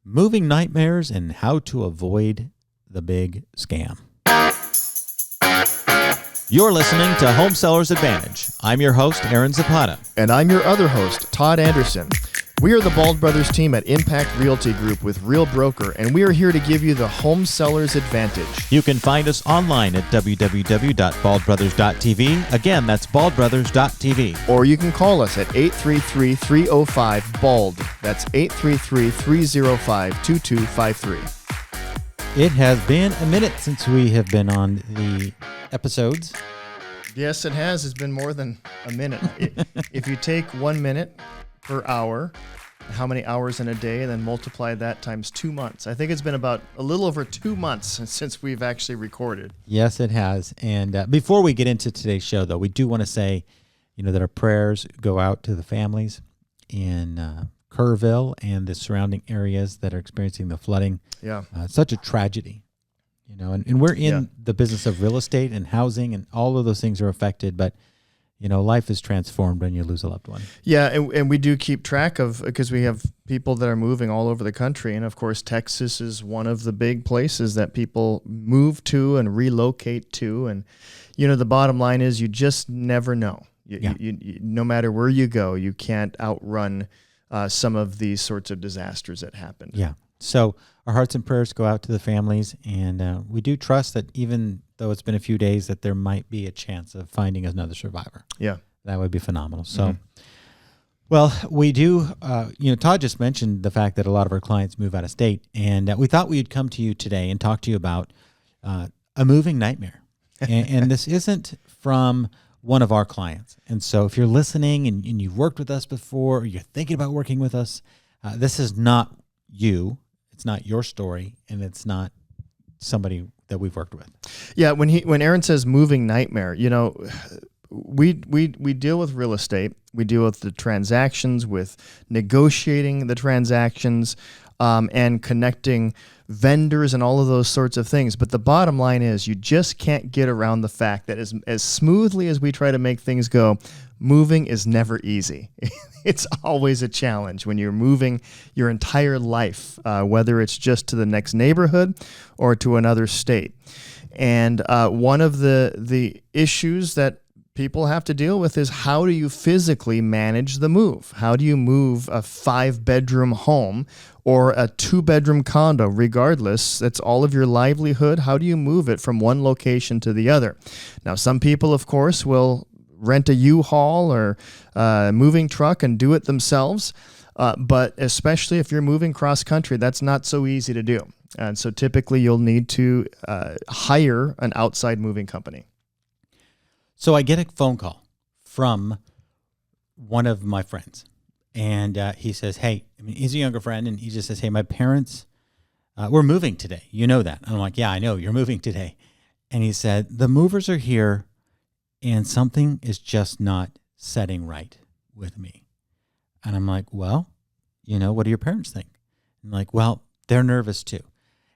moving nightmares and how to avoid the big scam. You're listening to Home Sellers Advantage. I'm your host, Aaron Zapata. And I'm your other host, Todd Anderson. We are the Bald Brothers team at Impact Realty Group with Real Broker, and we are here to give you the Home Sellers Advantage. You can find us online at www.baldbrothers.tv. Again, that's baldbrothers.tv. Or you can call us at 833-305-BALD. That's 833-305-2253. It has been a minute since we have been on the episodes. Yes, it has. It's been more than a minute. If you take 1 minute per hour, how many hours in a day, and then multiply that times 2 months. I think it's been about a little over 2 months since we've actually recorded. Yes, it has. And before we get into today's show, though, we do want to say, that our prayers go out to the families in Kerrville and the surrounding areas that are experiencing the flooding. Yeah. It's such a tragedy, and we're in the business of real estate and housing, and all of those things are affected, but life is transformed when you lose a loved one. Yeah, and we do keep track of, because we have people that are moving all over the country. And, of course, Texas is one of the big places that people move to and relocate to. And, the bottom line is you just never know. You, no matter where you go, you can't outrun some of these sorts of disasters that happen. Yeah. So our hearts and prayers go out to the families. And we do trust that even though it's been a few days, that there might be a chance of finding another survivor. Yeah. That would be phenomenal. So, well, we do, Todd just mentioned the fact that a lot of our clients move out of state, and we thought we'd come to you today and talk to you about a moving nightmare. And this isn't from one of our clients. And so if you're listening and you've worked with us before, or you're thinking about working with us, this is not you. It's not your story, and it's not somebody that we've worked with. Yeah, when Aaron says moving nightmare, we deal with real estate. We deal with the transactions, with negotiating the transactions, and connecting vendors and all of those sorts of things. But the bottom line is you just can't get around the fact that as smoothly as we try to make things go, moving is never easy. It's always a challenge when you're moving your entire life, whether it's just to the next neighborhood or to another state. And one of the issues that people have to deal with is, how do you physically manage the move? How do you move a 5-bedroom home or a 2-bedroom condo? Regardless, that's all of your livelihood. How do you move it from one location to the other? Now, some people, of course, will rent a U-Haul or a moving truck and do it themselves. But especially if you're moving cross country, that's not so easy to do. And so typically you'll need to hire an outside moving company. So I get a phone call from one of my friends, and he says, hey, he's a younger friend, and he just says, hey, my parents, we're moving today. You know that. And I'm like, yeah, I know you're moving today. And he said, the movers are here, and something is just not setting right with me. And I'm like, well, what do your parents think? And I'm like, well, they're nervous too.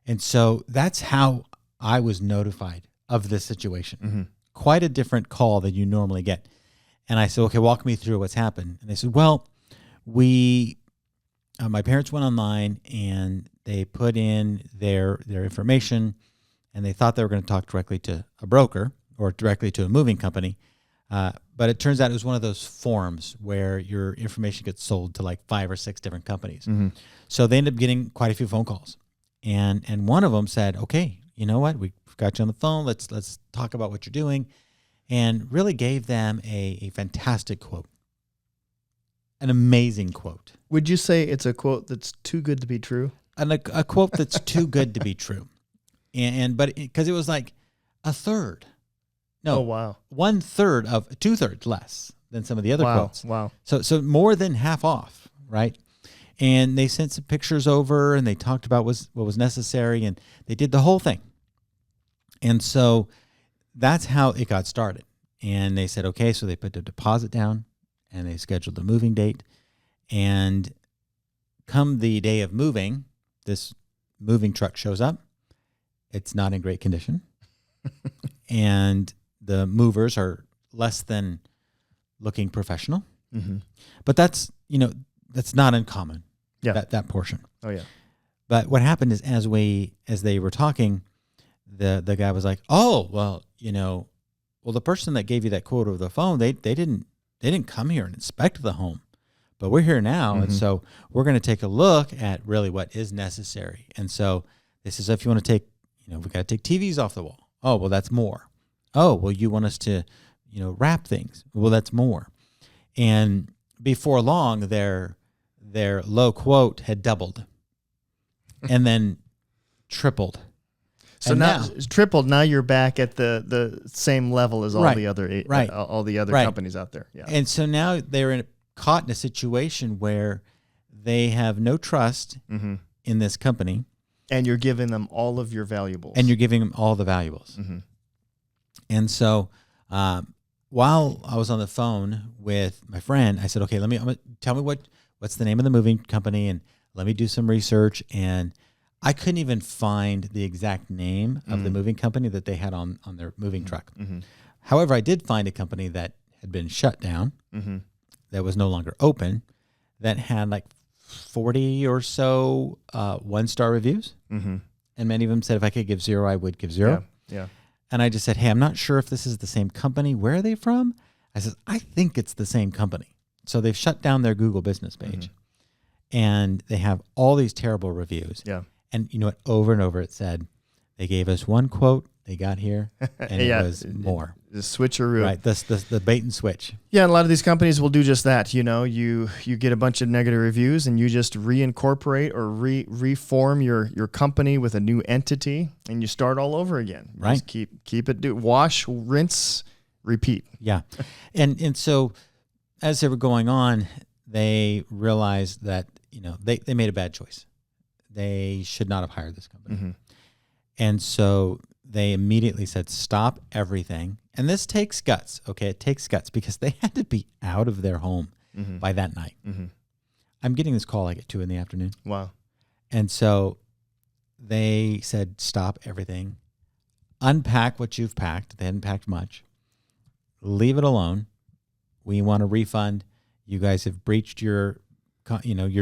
And so that's how I was notified of this situation. Mm-hmm. Quite a different call than you normally get. And I said, okay, walk me through what's happened. And they said, well, my parents went online and they put in their information, and they thought they were going to talk directly to a broker or directly to a moving company. But it turns out it was one of those forms where your information gets sold to like 5 or 6 different companies. Mm-hmm. So they ended up getting quite a few phone calls. And one of them said, okay, you know what? We've got you on the phone. Let's talk about what you're doing. And really gave them a fantastic quote. An amazing quote. Would you say it's a quote that's too good to be true? And a quote that's too good to be true. But because it was like a third. No. Oh, wow. 1/3 of 2/3 less than some of the other quotes. Wow. So more than half off, right? And they sent some pictures over, and they talked about what was necessary, and they did the whole thing. And so that's how it got started. And they said, okay, so they put the deposit down, and they scheduled the moving date. And come the day of moving, this moving truck shows up. It's not in great condition. And the movers are less than looking professional. Mm-hmm. But that's not uncommon, that portion. Oh, yeah. But what happened is as they were talking, the guy was like, "Oh, well, the person that gave you that quote over the phone, they didn't come here and inspect the home, but we're here now, and so we're going to take a look at really what is necessary." And so this is if you want to take, we got to take TVs off the wall. Oh, well, that's more. Oh, well, you want us to, wrap things. Well, that's more. And before long, their low quote had doubled, and then tripled. So now it's tripled. Now you're back at the same level as all the other companies out there. Yeah. And so now they're caught in a situation where they have no trust in this company, and you're giving them all of your valuables. And you're giving them all the valuables. And so while I was on the phone with my friend, I said, "Okay, tell me what's the name of the moving company, and let me do some research." And I couldn't even find the exact name of the moving company that they had on their moving truck. However, I did find a company that had been shut down, that was no longer open, that had like 40 or so 1-star reviews. And many of them said if I could give 0, I would give 0. Yeah. And I just said, "Hey, I'm not sure if this is the same company. Where are they from?" I said, "I think it's the same company." So they've shut down their Google business page. And they have all these terrible reviews. Yeah. And you know what? Over and over it said, they gave us one quote, they got here, and it was more. The switcheroo. Right, the bait and switch. Yeah, and a lot of these companies will do just that. You get a bunch of negative reviews, and you just reincorporate or reform your company with a new entity, and you start all over again. Right. Just keep it, wash, rinse, repeat. Yeah. And so as they were going on, they realized that, they made a bad choice. They should not have hired this company. And so they immediately said, "Stop everything." And this takes guts, okay? It takes guts because they had to be out of their home by that night. I'm getting this call like at 2 p.m. Wow. And so they said, "Stop everything. Unpack what you've packed." They hadn't packed much. "Leave it alone. We want a refund. You guys have breached your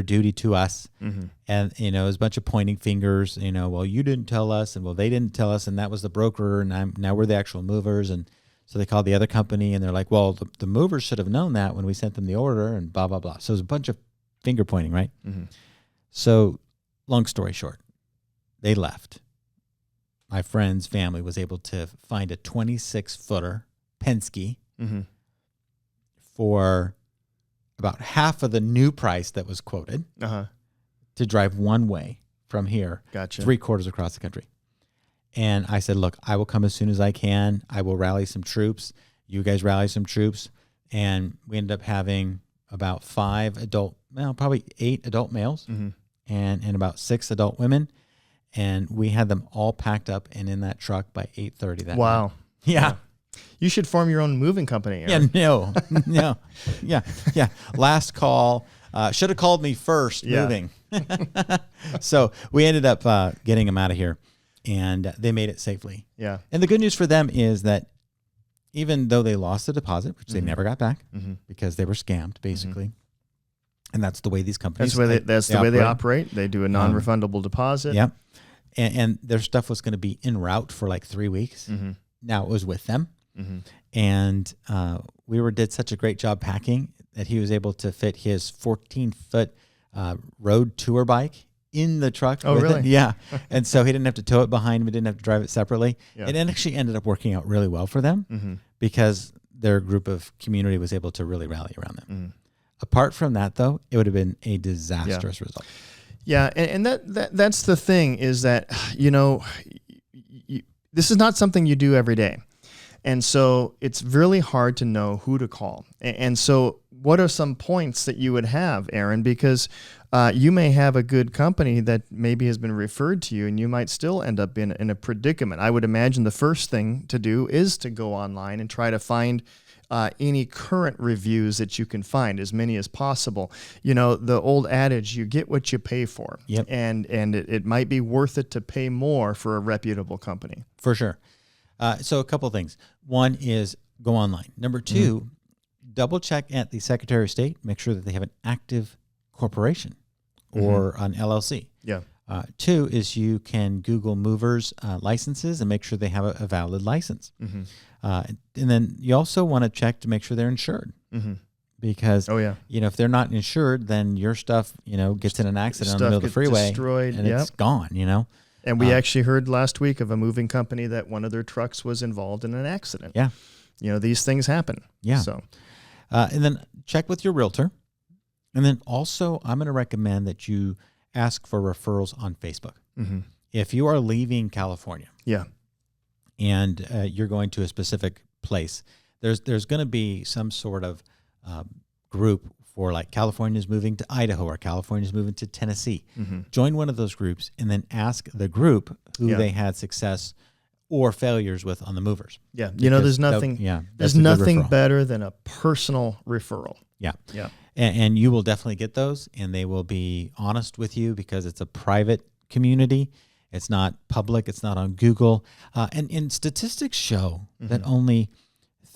duty to us." And, it was a bunch of pointing fingers, "Well, you didn't tell us," and "Well, they didn't tell us," and that was the broker, and now we're the actual movers. And so they called the other company, and they're like, "Well, the movers should have known that when we sent them the order," and blah, blah, blah. So it was a bunch of finger pointing, right? So long story short, they left. My friend's family was able to find a 26-footer Penske for about half of the new price that was quoted to drive one way from here, Gotcha. 3/4 across the country. And I said, "Look, I will come as soon as I can. I will rally some troops. You guys rally some troops." And we ended up having about 8 adult males and about 6 adult women. And we had them all packed up and in that truck by 8:30 that night. Wow. Yeah. You should form your own moving company, Aaron. Yeah, no. Yeah. Last call. Should have called me first moving. So we ended up getting them out of here, and they made it safely. Yeah. And the good news for them is that even though they lost the deposit, which they never got back because they were scammed, basically, and that's the way these companies that's the way they operate. They do a non-refundable deposit. Yeah. And their stuff was going to be en route for like 3 weeks. Now it was with them. And we did such a great job packing that he was able to fit his 14-foot road tour bike in the truck. Oh, really? Yeah. And so he didn't have to tow it behind him. He didn't have to drive it separately. Yeah. It actually ended up working out really well for them because their group of community was able to really rally around them. Apart from that, though, it would have been a disastrous result. Yeah, and that's the thing is that, this is not something you do every day. And so it's really hard to know who to call. And so what are some points that you would have, Aaron? Because you may have a good company that maybe has been referred to you, and you might still end up in a predicament. I would imagine the first thing to do is to go online and try to find any current reviews that you can find, as many as possible. The old adage, you get what you pay for. Yep. And it might be worth it to pay more for a reputable company. For sure. So a couple of things. One is go online. Number 2, double check at the Secretary of State. Make sure that they have an active corporation or an LLC. Yeah. Two is you can Google movers licenses and make sure they have a valid license. Mm-hmm. And then you also want to check to make sure they're insured. Mm-hmm. Because, oh, yeah. if they're not insured, then your stuff, gets in an accident on the middle of the gets freeway destroyed, and it's gone, And we actually heard last week of a moving company that one of their trucks was involved in an accident. Yeah. These things happen. Yeah. So, and then check with your realtor. And then also, I'm going to recommend that you ask for referrals on Facebook. mm-hmm. If you are leaving California, yeah, and you're going to a specific place, there's going to be some sort of group for like California's moving to Idaho or California's moving to Tennessee. mm-hmm. Join one of those groups and then ask the group who they had success or failures with on the movers. Yeah. There's nothing, there's nothing better than a personal referral. Yeah. Yeah. And you will definitely get those, and they will be honest with you because it's a private community. It's not public. It's not on Google. And statistics show mm-hmm. that only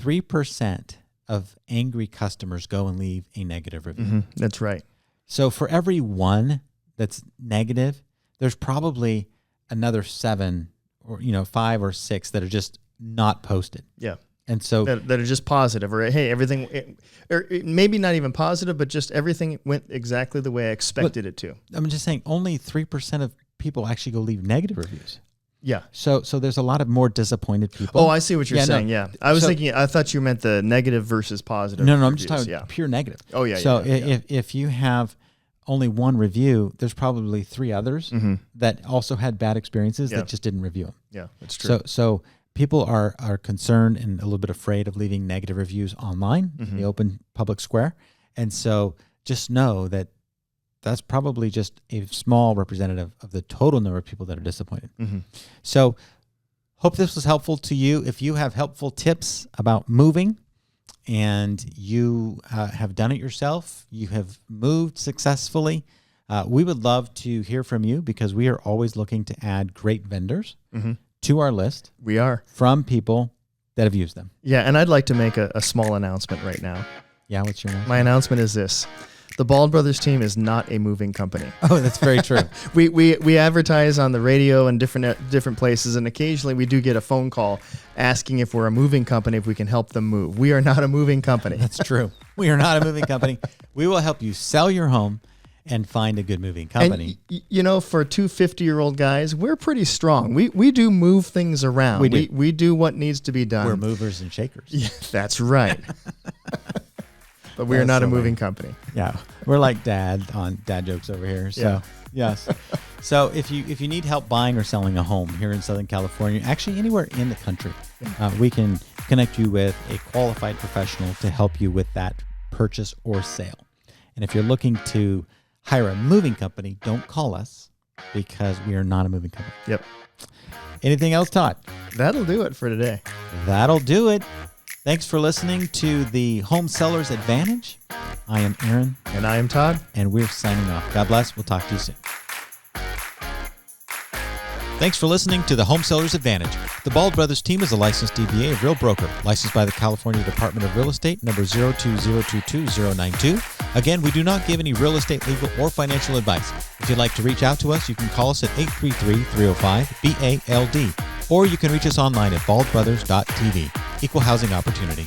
3% of angry customers go and leave a negative review. Mm-hmm. That's right. So for every one that's negative, there's probably another 7 or 5 or 6 that are just not posted. Yeah. And so that are just positive, or hey, everything, or maybe not even positive, but just everything went exactly the way I expected it to. I'm just saying only 3% of people actually go leave negative reviews. Yeah. So there's a lot of more disappointed people. Oh, I see what you're saying. No. Yeah. I was thinking, I thought you meant the negative versus positive. No, reviews. I'm just talking pure negative. Oh, yeah. So if you have only one review, there's probably 3 others mm-hmm. that also had bad experiences that just didn't review them. Yeah, that's true. So people are concerned and a little bit afraid of leaving negative reviews online mm-hmm. in the open public square. And so just know that that's probably just a small representative of the total number of people that are disappointed. Mm-hmm. So hope this was helpful to you. If you have helpful tips about moving and you have done it yourself, you have moved successfully, we would love to hear from you because we are always looking to add great vendors mm-hmm. to our list. We are. From people that have used them. Yeah, and I'd like to make a small announcement right now. Yeah, what's your announcement? My announcement is this. The Bald Brothers team is not a moving company. Oh, that's very true. We advertise on the radio and different places, and occasionally we do get a phone call asking if we're a moving company, if we can help them move. We are not a moving company. That's true. We are not a moving company. We will help you sell your home and find a good moving company. And, for 2 50-year-old guys, we're pretty strong. We do move things around. We do what needs to be done. We're movers and shakers. Yeah, that's right. But we are not a moving company. Yeah, we're like dad jokes over here. So yes. So if you need help buying or selling a home here in Southern California, actually anywhere in the country, we can connect you with a qualified professional to help you with that purchase or sale. And if you're looking to hire a moving company, don't call us because we are not a moving company. Yep. Anything else, Todd? That'll do it for today. That'll do it. Thanks for listening to the Home Sellers Advantage. I am Aaron. And I am Todd. And we're signing off. God bless. We'll talk to you soon. Thanks for listening to the Home Sellers Advantage. The Bald Brothers team is a licensed DBA of Real Broker, licensed by the California Department of Real Estate, number 02022-092. Again, we do not give any real estate, legal, or financial advice. If you'd like to reach out to us, you can call us at 833-305-BALD, or you can reach us online at baldbrothers.tv. Equal housing opportunity.